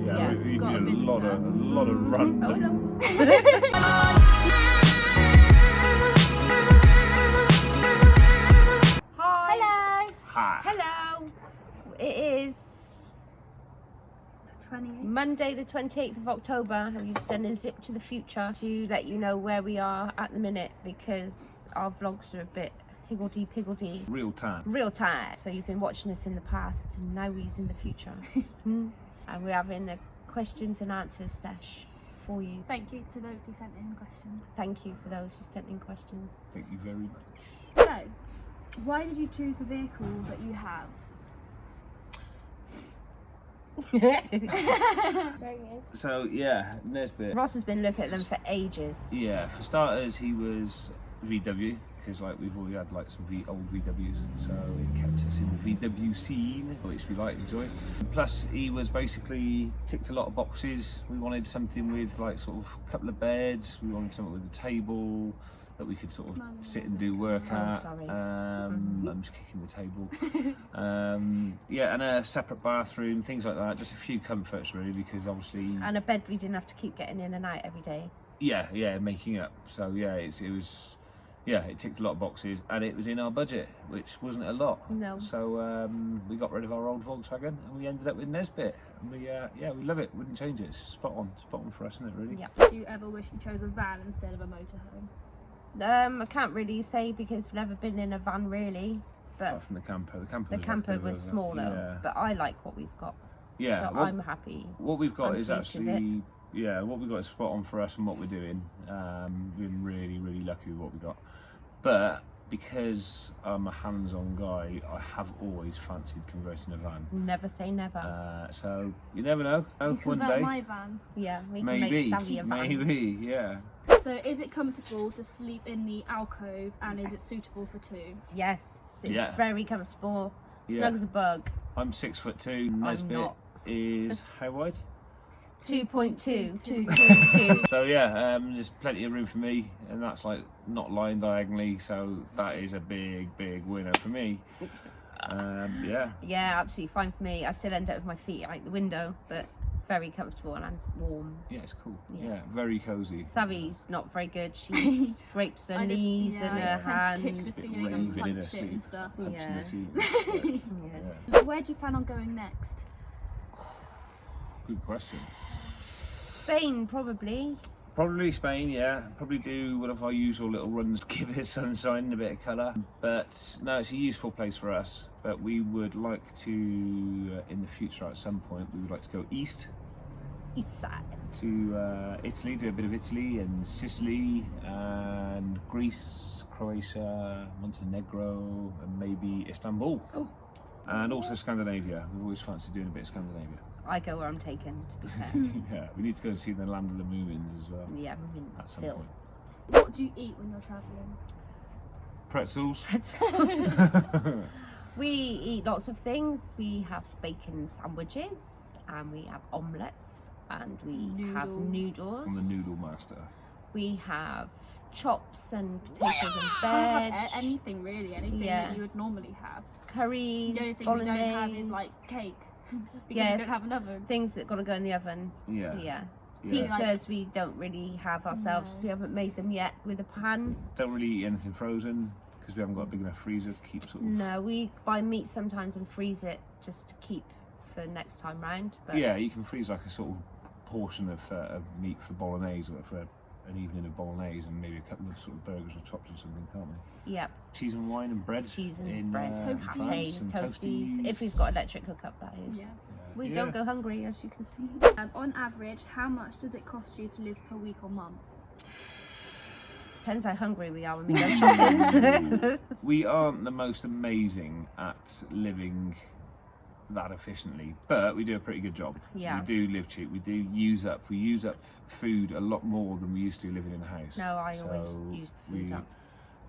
Yeah. We need a lot of run. Oh no. Hi. Hello. Hi. Hello. It is The 28th. Monday the 28th of October. We've done a zip to the future to let you know where we are at the minute because our vlogs are a bit higgledy-piggledy. Real time. Real time. So you've been watching us in the past and now he's in the future. And we're having a questions and answers sesh for you. Thank you to those who sent in questions. Thank you for those who sent in questions. Thank you very much. So, why did you choose the vehicle that you have? There he is. So yeah, Nesbit. Ross has been looking at them for ages. Yeah, for starters, he was VW because like we've already had like some old VWs, so it kept us in the VW scene, which we like enjoy. Plus, he was basically ticked a lot of boxes. We wanted something with like sort of a couple of beds. We wanted something with a table that we could sort of sit and do work at. Sorry. I'm just kicking the table. Yeah, and a separate bathroom, things like that. Just a few comforts really, because obviously. And a bed we didn't have to keep getting in and out every day. Yeah, making up. So yeah, it was. Yeah, it ticked a lot of boxes, and it was in our budget, which wasn't a lot. No. So we got rid of our old Volkswagen, and we ended up with Nesbit. And we we love it. Wouldn't change it. It's spot on for us, isn't it? Really. Yeah. Do you ever wish you chose a van instead of a motorhome? I can't really say because we've never been in a van really, but Apart from the camper. the camper was small though. Yeah. But I like what we've got. Yeah. So I'm happy. What we've got I'm is pleased with actually. Yeah, what we've got is spot on for us and what we're doing. We've been really, really lucky with what we got. But because I'm a hands-on guy, I have always fancied converting a van. Never say never. So you never know. You One convert day, my van. Yeah, we can maybe, make Savvy a van. maybe, yeah. So, is it comfortable to sleep in the alcove, and is it suitable for two? Yes, it's Yeah. very comfortable. Yeah. Snug as a bug. I'm 6'2". Nesbit not. is how wide? 2.2. So yeah, there's plenty of room for me, and that's like not lying diagonally, so that is a big winner for me. Yeah. Yeah, absolutely fine for me. I still end up with my feet out the window, but very comfortable and warm. Yeah, it's cool. Yeah. Yeah, very cozy. Savvy's not very good. She scrapes her knees and her I tend to kick the hands. ceiling and Raving in her punch it and sleep. stuff. Punching Yeah. the seat. Yeah. Where do you plan on going next? Good question. Spain, probably. Probably Spain, yeah. Probably do one of our usual little runs, give it sunshine and a bit of colour. But no, it's a useful place for us. But we would like to, in the future at some point, we would like to go east East side. to Italy, do a bit of Italy and Sicily and Greece, Croatia, Montenegro, and maybe Istanbul. Oh. And also Scandinavia. We've always fancied doing a bit of Scandinavia. I go where I'm taken, to be fair. Yeah, we need to go and see the land of the moomins as well. Yeah, At some Phil. point. What do you eat when you're travelling? Pretzels. We eat lots of things. We have bacon sandwiches, and we have omelettes, and we have noodles. I'm the noodle master. We have chops and potatoes and I veg. have anything really, anything Yeah. that you would normally have. Curries, The only thing bolognese. we don't have is like cake because Yeah. you don't have an oven. Things that got to go in the oven. Yeah. Yeah. Yeah. Pizzas we don't really have ourselves. No. We haven't made them yet with a pan. Don't really eat anything frozen because we haven't got a big enough freezer to keep sort of. No, we buy meat sometimes and freeze it just to keep for next time round. But Yeah, you can freeze like a sort of portion of meat for bolognese or for an evening of bolognese and maybe a couple of sort of burgers or chops or something, can't we? Yep. Cheese and wine and bread. Cheese and bread, Toasties. patties, and toasties. If we've got electric hookup, that is. Yeah. We Yeah. don't go hungry, as you can see. On average, how much does it cost you to live per week or month? Depends how hungry we are when we go shopping. We aren't the most amazing at living that efficiently, but we do a pretty good job. Yeah. We do live cheap. We use up food a lot more than we used to living in a house. No, I So always use the food up.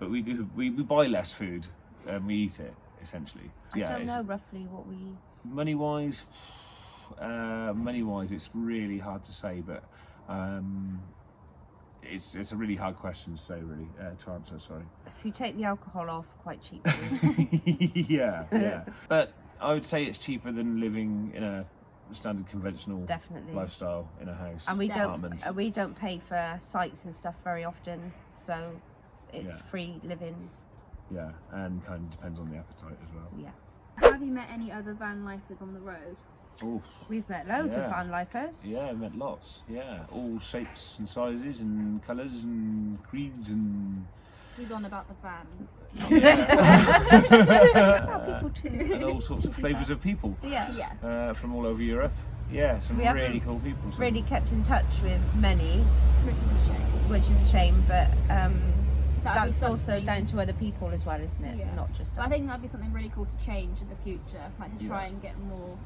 But we buy less food and we eat it essentially. I don't know roughly what we... Money wise, it's really hard to say, but it's a really hard question to say, really, to answer. Sorry. If you take the alcohol off, quite cheap. Yeah. But I would say it's cheaper than living in a standard conventional Definitely. lifestyle in a house. And we apartment. don't pay for sites and stuff very often, so it's free living. Yeah, and kind of depends on the appetite as well. Yeah. Have you met any other van lifers on the road? Oof. We've met loads of van lifers. Yeah, I met lots. Yeah, all shapes and sizes and colours and creeds and. He's on about the vans. People too. And all sorts of flavours of people. Yeah. Yeah. From all over Europe. Yeah, some We haven't really cool people. So. Really kept in touch with many, Which is a shame. which is a shame, but That'd be that's also something- down to other people as well, isn't it? Yeah. Not just But us. I think that'd be something really cool to change in the future, like to try Yeah. and get more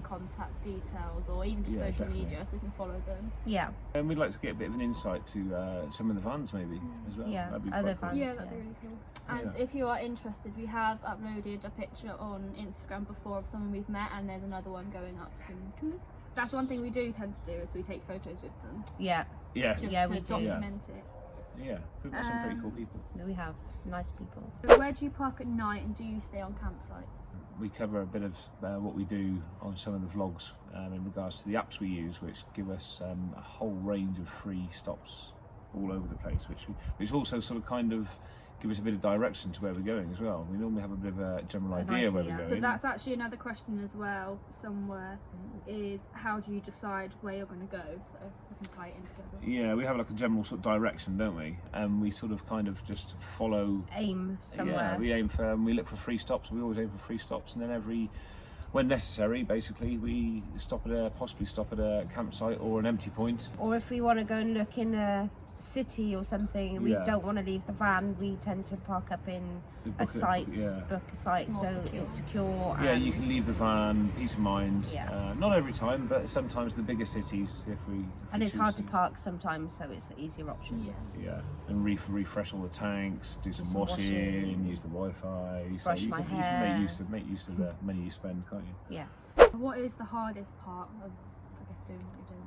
contact details or even just Yeah, social definitely. media so we can follow them. Yeah. And we'd like to get a bit of an insight to some of the vans maybe as well. Yeah, That'd be other quite cool. vans. Yeah, that'd be really cool. And Yeah. if you are interested, we have uploaded a picture on Instagram before of someone we've met, and there's another one going up soon too. That's one thing we do tend to do is we take photos with them Yeah, Yes. just Yeah, to we do. document it. Yeah, we've got some pretty cool people. we have nice people. So where do you park at night, and do you stay on campsites? We cover a bit of what we do on some of the vlogs in regards to the apps we use, which give us a whole range of free stops all over the place, which also sort of kind of give us a bit of direction to where we're going as well. We normally have a bit of a general An idea where idea. we're So going. that's actually another question as well somewhere, is how do you decide where you're going to go, so we can tie it in together. Yeah, we have like a general sort of direction, don't we? And we sort of kind of just follow. Aim somewhere. Yeah, we aim for. We look for free stops. We always aim for free stops, and then when necessary, basically, we possibly stop at a campsite or an empty point. Or if we want to go and look in a city or something and we Yeah. don't want to leave the van, we tend to park up in We a book it, site, yeah. book a site More so secure. it's secure. Yeah, and you can leave the van, peace of mind. Yeah. Not every time, but sometimes the bigger cities, if we and it's choose hard to park sometimes, so it's an easier option. Yeah. Yeah, and refresh all the tanks, do some some washing, washing, use the Wi-Fi. So brush you my can, hair. You can make use of the money you spend, can't you? Yeah. What is the hardest part of, I guess, doing what you're doing?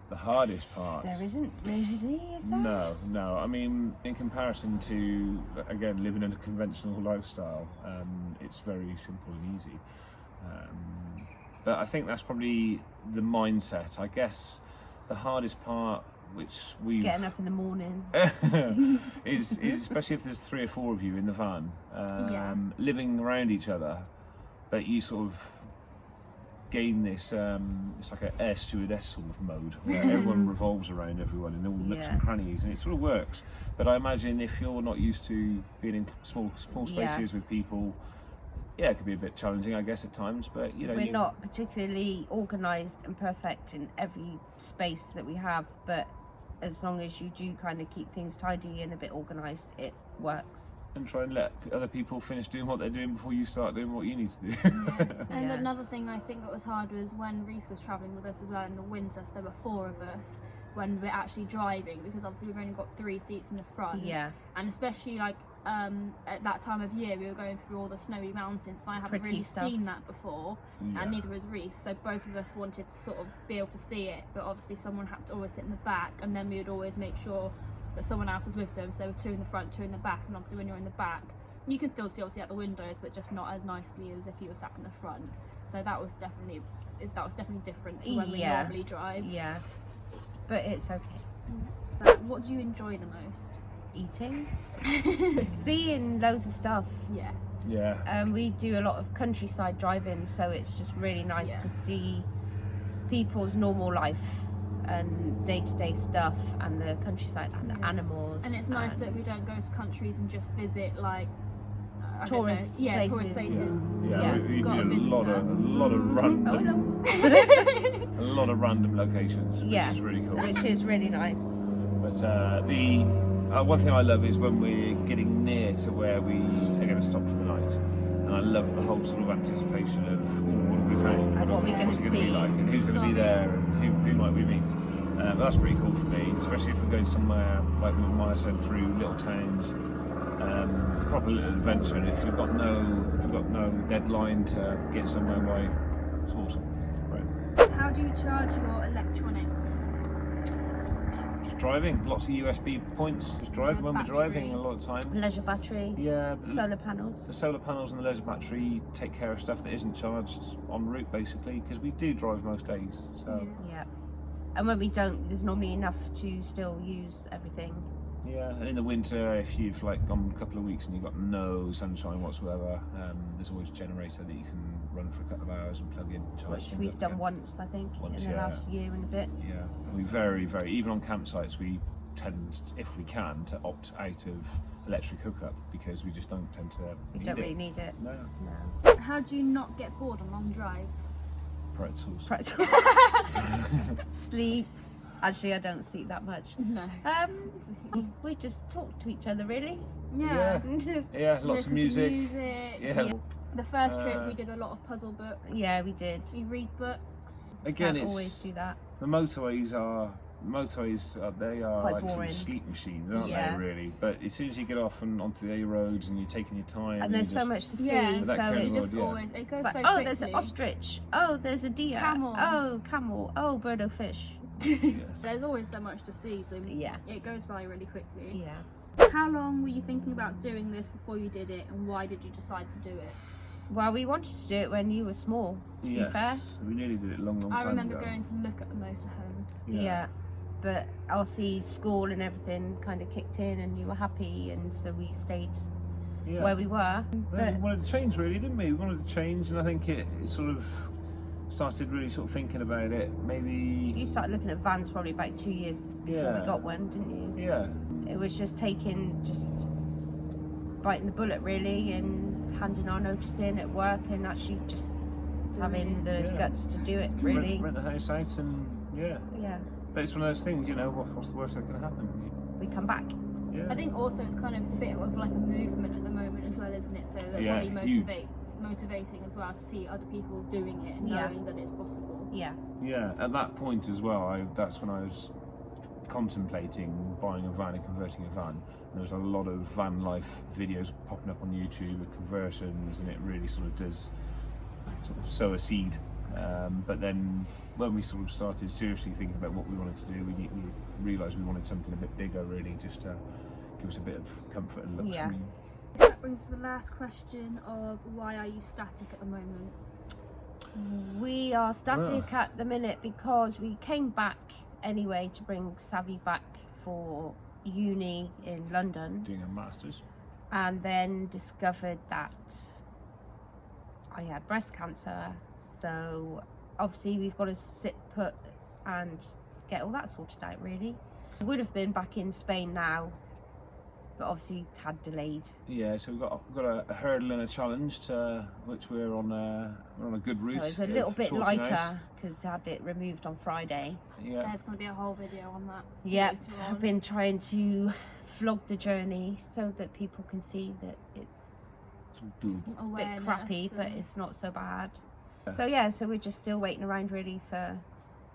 The hardest part. There isn't really, is there? No. I mean, in comparison to, again, living in a conventional lifestyle, it's very simple and easy. But I think that's probably the mindset. I guess the hardest part, which we've Getting up in the morning. is especially if there's 3 or 4 of you in the van, living around each other, but you sort of gain this it's like an air stewardess sort of mode where everyone revolves around everyone in all nooks and crannies, and it sort of works. But I imagine if you're not used to being in small spaces with people, it could be a bit challenging, I guess, at times. But We're not particularly organised and perfect in every space that we have, but as long as you do kind of keep things tidy and a bit organised, it works. and try and let other people finish doing what they're doing before you start doing what you need to do. And Yeah. another thing I think that was hard was when Reese was travelling with us as well in the winter, so there were 4 of us when we're actually driving, because obviously we've only got 3 seats in the front. Yeah. And especially like at that time of year we were going through all the snowy mountains, and I haven't Pretty really stuff. seen that before, Yeah. and neither has Reese, so both of us wanted to sort of be able to see it, but obviously someone had to always sit in the back, and then we would always make sure that someone else was with them, so there were 2 in the front, 2 in the back, and obviously when you're in the back you can still see obviously out the windows, but just not as nicely as if you were sat in the front. So that was definitely different to when we Yeah. normally drive. Yeah. But it's okay. But what do you enjoy the most? Eating. Seeing loads of stuff. Yeah. Yeah. We do a lot of countryside driving, so it's just really nice Yeah. to see people's normal life and day-to-day stuff and the countryside and the Yeah. animals. And it's nice that we don't go to countries and just visit like I don't know. Tourist tourist places. Yeah. We Got a do a lot visitor. of random, Oh, hello. a lot of random locations, which Yeah. is really cool. Which is really nice. But the one thing I love is when we're getting near to where we are going to stop for the night, and I love the whole sort of anticipation of what have we found, And what we're gonna what's it gonna be see. like, and who's going to be there, and who might we meet. But that's pretty cool for me, especially if we're going somewhere like Maya said, through little towns. Proper little adventure, and if you've got no deadline to get somewhere by, it's awesome. Right. How do you charge your electronics? Just driving. Lots of USB points. Just driving when we're driving battery. a lot of time. Leisure battery. Yeah. Solar panels. The solar panels and the leisure battery take care of stuff that isn't charged en route, basically, because we do drive most days. So Yeah. And when we don't, there's normally enough to still use everything. yeah, and in the winter, if you've like gone a couple of weeks and you've got no sunshine whatsoever, there's always a generator that you can run for a couple of hours and plug in. Charge Which things we've up done again. once, I think, Once, in the yeah. last year and a bit. Yeah, and we very, even on campsites, we tend, if we can, to opt out of electric hookup because we just don't tend to We need don't it. really need it. No. No. How do you not get bored on long drives? Pretzels. Sleep. Actually, I don't sleep that much. No. We just talk to each other, really. Yeah. Yeah, lots of Listen to music. music. Yeah. The first trip we did a lot of puzzle books. Yeah, we did. We read books. Again, Can't it's always do that. the motorways, they are Quite like sort boring. of sleep machines, aren't Yeah. they, really? But as soon as you get off and onto the A roads and you're taking your time, And there's you so just- much to see, Yeah. With that so kind of it's road, Just yeah. always, it goes it's like, so oh, quickly. there's an ostrich. Oh, there's a deer. Camel. Oh, camel. Oh, bird or fish. Yes. There's always so much to see, so Yeah. it goes by really quickly. Yeah. How long were you thinking about doing this before you did it, and why did you decide to do it? Well, we wanted to do it when you were small, to be fair. Yes, we nearly did it a long I time remember ago. going to look at the motorhome. Yeah. But obviously school and everything kind of kicked in and you were happy, and so we stayed Yeah. where we were. Well, But we wanted to change, really, didn't we? We wanted to change, and I think it sort of started really sort of thinking about it. Maybe. you started looking at vans probably about 2 years before Yeah. we got one, didn't you? Yeah. It was just biting the bullet, really, and handing our notice in at work and actually just having the Yeah. guts to do it, really. Rent the house out, and yeah. Yeah. But it's one of those things, you know. What's the worst that can happen? We come back. Yeah. I think also it's a bit of like a movement at the moment as well, isn't it? So that Yeah, really huge. motivating as well to see other people doing it and Yeah. knowing that it's possible. Yeah. Yeah, at that point as well, that's when I was contemplating buying a van and converting a van. And there was a lot of van life videos popping up on YouTube of conversions, and it really sort of does sort of sow a seed. But then when we sort of started seriously thinking about what we wanted to do, we realised we wanted something a bit bigger, really, just to give us a bit of comfort and luxury. Yeah. That brings to the last question of why are you static at the moment? We are static at the minute because we came back anyway to bring Savvy back for uni in London, Doing a master's. and then discovered that I had breast cancer. So obviously we've got to sit put and get all that sorted out, really. Would have been back in Spain now, but obviously it had delayed. Yeah, so we've got a hurdle and a challenge to which we're on a good route. So it's a little of bit sorting out. lighter because I had it removed on Friday. Yeah. There's going to be a whole video on that. Yep, later I've on. been trying to vlog the journey so that people can see that it's Doable. a bit crappy, but and- it's not so bad. So so we're just still waiting around really for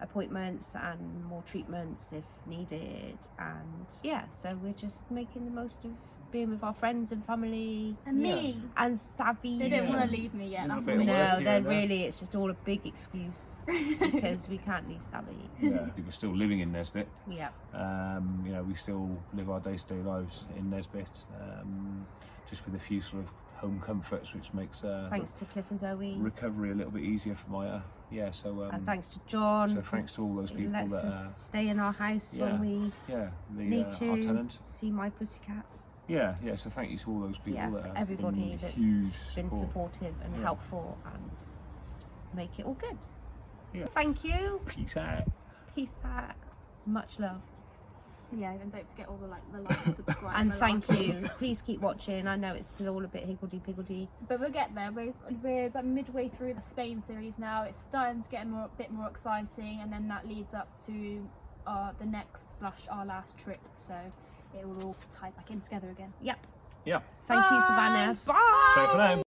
appointments and more treatments if needed, and so we're just making the most of being with our friends and family And me. and Savvy. They don't Yeah. want to leave me yet. Little That's bit what of it work No, is. here then and there. really it's just all a big excuse because we can't leave Savvy. Yeah, we're still living in Nesbit. Yeah. You know, we still live our day-to-day lives in Nesbit, just with a few sort of home comforts, which makes Thanks to Cliff and Zoe. recovery a little bit easier for Maya. Yeah, so And thanks to John. so thanks to all those 'cause people he lets that, us stay in our house yeah, when we yeah, need our to tenant. see my pussycats. Yeah, so thank you to all those people Yeah, that have everybody been that's huge been support. supportive and Yeah. helpful and make it all good. Yeah. Thank you. Peace out. Peace out. Much love. Yeah, and don't forget all the like and subscribe. And the thank like. you. Please keep watching. I know it's still all a bit higgledy-piggledy. But we'll get there. We're about midway through the Spain series now. It's starting to get a bit more exciting, and then that leads up to the next / our last trip. So it will all tie back in together again. Yep. Yeah. Thank you, Bye. Savannah. Bye. So for now.